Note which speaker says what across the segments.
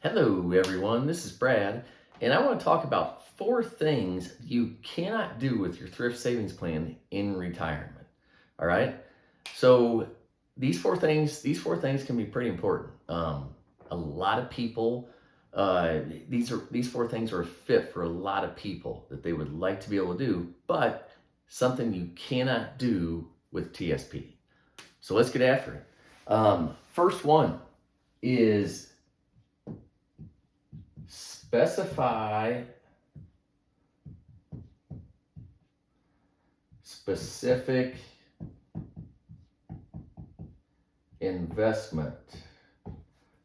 Speaker 1: Hello, everyone. This is Brad, and I want to talk about 4 things you cannot do with your thrift savings plan in retirement. All right. So these four things can be pretty important. A lot of people, these 4 things are fit for a lot of people that they would like to be able to do, but something you cannot do with TSP. So let's get after it. First one is specify specific investment.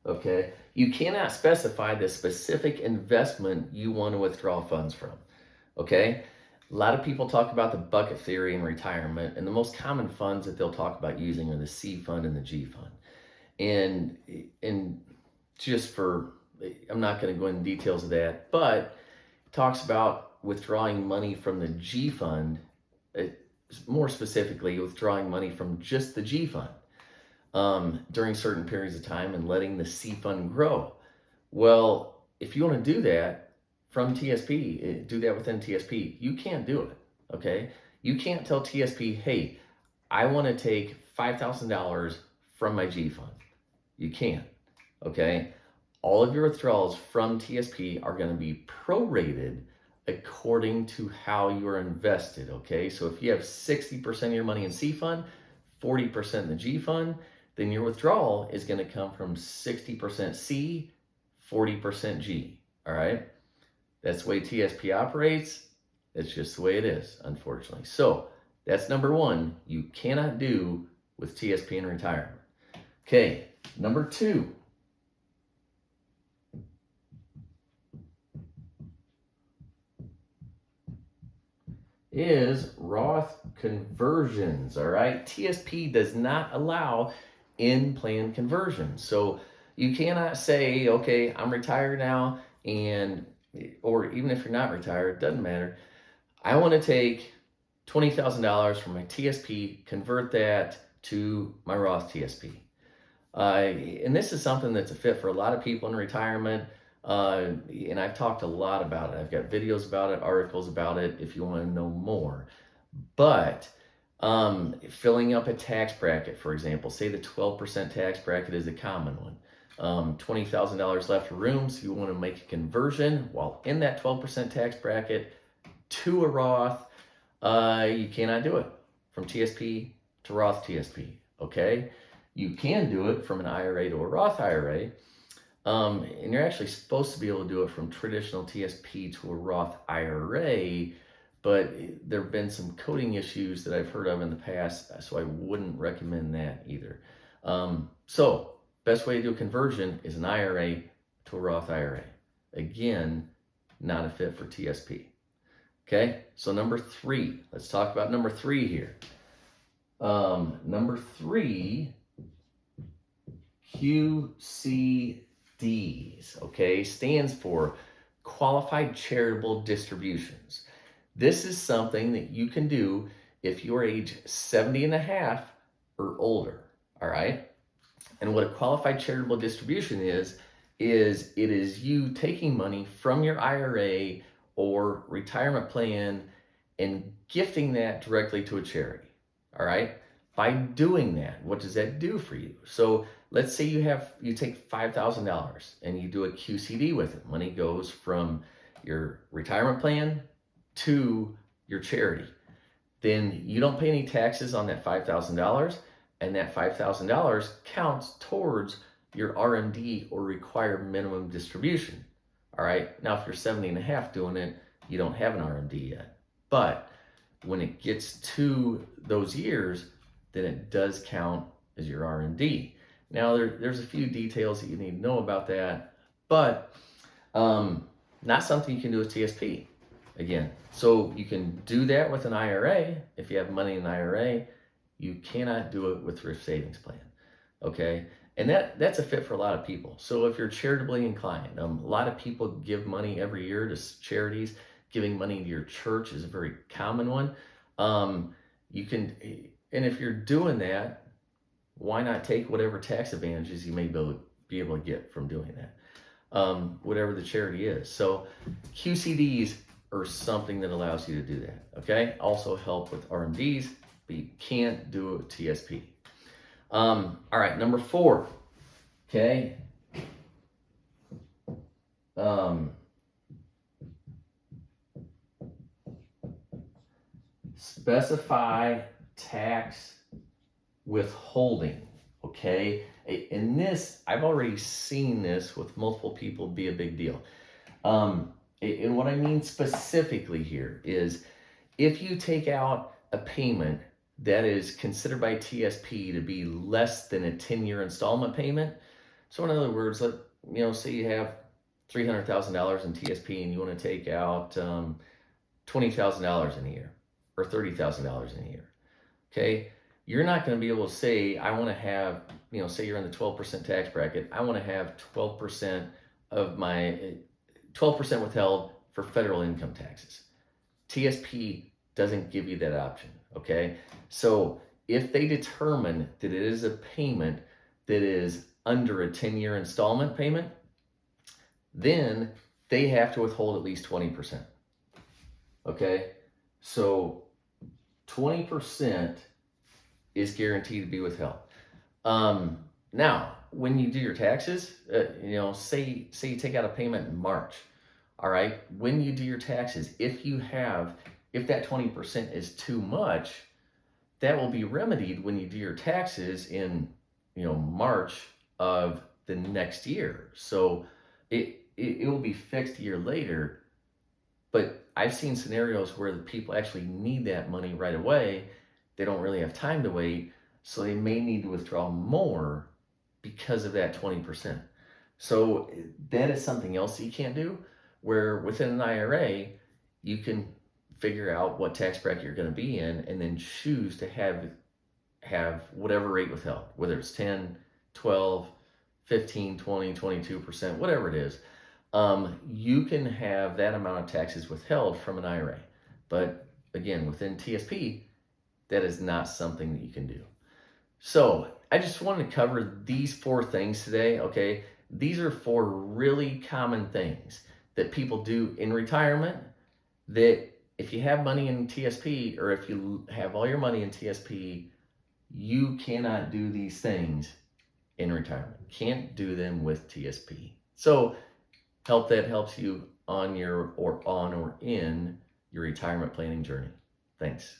Speaker 1: Okay, you cannot specify the specific investment you want to withdraw funds from. Okay, a lot of people talk about the bucket theory in retirement, and the most common funds that they'll talk about using are the C fund and the G fund. And just for, I'm not going to go into details of that, but it talks about withdrawing money from the G fund, more specifically withdrawing money from just the G fund during certain periods of time and letting the C fund grow. Well, if you want to do that from TSP, do that within TSP, you can't do it. Okay, you can't tell TSP, hey, I want to take $5,000 from my G fund. You can't. Okay, all of your withdrawals from TSP are going to be prorated according to how you're invested. Okay, so if you have 60% of your money in C fund, 40% in the G fund, then your withdrawal is going to come from 60% C, 40% G. All right, that's the way TSP operates. It's just the way it is, unfortunately. So that's number one, you cannot do with TSP in retirement. Okay, number 2. Is Roth conversions. All right, TSP does not allow in-plan conversions. So you cannot say, okay, I'm retired now, and or even if you're not retired, it doesn't matter. I want to take $20,000 from my TSP, convert that to my Roth TSP. And this is something that's a fit for a lot of people in retirement. And I've talked a lot about it. I've got videos about it, articles about it, if you want to know more. But filling up a tax bracket, for example, say the 12% tax bracket is a common one. $20,000 left for room, so you want to make a conversion while in that 12% tax bracket to a Roth. You cannot do it from TSP to Roth TSP. Okay, you can do it from an IRA to a Roth IRA. And you're actually supposed to be able to do it from traditional TSP to a Roth IRA, but there have been some coding issues that I've heard of in the past, so I wouldn't recommend that either. So best way to do a conversion is an IRA to a Roth IRA. Again, not a fit for TSP. Okay, so number 3, let's talk about number 3 here. Number 3, QCDs, okay, stands for Qualified Charitable Distributions. This is something that you can do if you're age 70 and a half or older, all right? And what a qualified charitable distribution is it is you taking money from your IRA or retirement plan and gifting that directly to a charity, all right? By doing that, what does that do for you? So let's say you take $5,000 and you do a QCD with it. Money goes from your retirement plan to your charity. Then you don't pay any taxes on that $5,000, and that $5,000 counts towards your RMD or required minimum distribution. All right, now if you're 70 and a half doing it, you don't have an RMD yet. But when it gets to those years, then it does count as your RMD. Now there's a few details that you need to know about that, but not something you can do with TSP. Again, so you can do that with an IRA. If you have money in an IRA, you cannot do it with Thrift Savings Plan. Okay, and that's a fit for a lot of people. So if you're charitably inclined, a lot of people give money every year to charities. Giving money to your church is a very common one. You can, and if you're doing that, why not take whatever tax advantages you may be able to get from doing that? whatever the charity is. So QCDs are something that allows you to do that. Okay. Also help with RMDs, but you can't do a TSP. All right. Number 4. Okay. Specify tax withholding. Okay. And this, I've already seen this with multiple people be a big deal. And what I mean specifically here is if you take out a payment that is considered by TSP to be less than a 10-year installment payment. So in other words, say you have $300,000 in TSP and you want to take out $20,000 in a year or $30,000 in a year. Okay. You're not going to be able to say, I want to have, say you're in the 12% tax bracket. I want to have 12% of my 12% withheld for federal income taxes. TSP doesn't give you that option. Okay. So if they determine that it is a payment that is under a 10-year installment payment, then they have to withhold at least 20%. Okay. So 20% is guaranteed to be withheld. Now, when you do your taxes, say you take out a payment in March. All right. When you do your taxes, if that 20% is too much, that will be remedied when you do your taxes in, March of the next year. So it will be fixed a year later. But I've seen scenarios where the people actually need that money right away. They don't really have time to wait. So they may need to withdraw more because of that 20%. So that is something else that you can't do, where within an IRA, you can figure out what tax bracket you're going to be in and then choose to have whatever rate withheld, whether it's 10, 12, 15, 20, 22%, whatever it is. You can have that amount of taxes withheld from an IRA. But again, within TSP, that is not something that you can do. So I just wanted to cover these 4 things today. Okay. These are 4 really common things that people do in retirement that if you have money in TSP, or if you have all your money in TSP, you cannot do these things in retirement. Can't do them with TSP. So hope that helps you on or in your retirement planning journey. Thanks.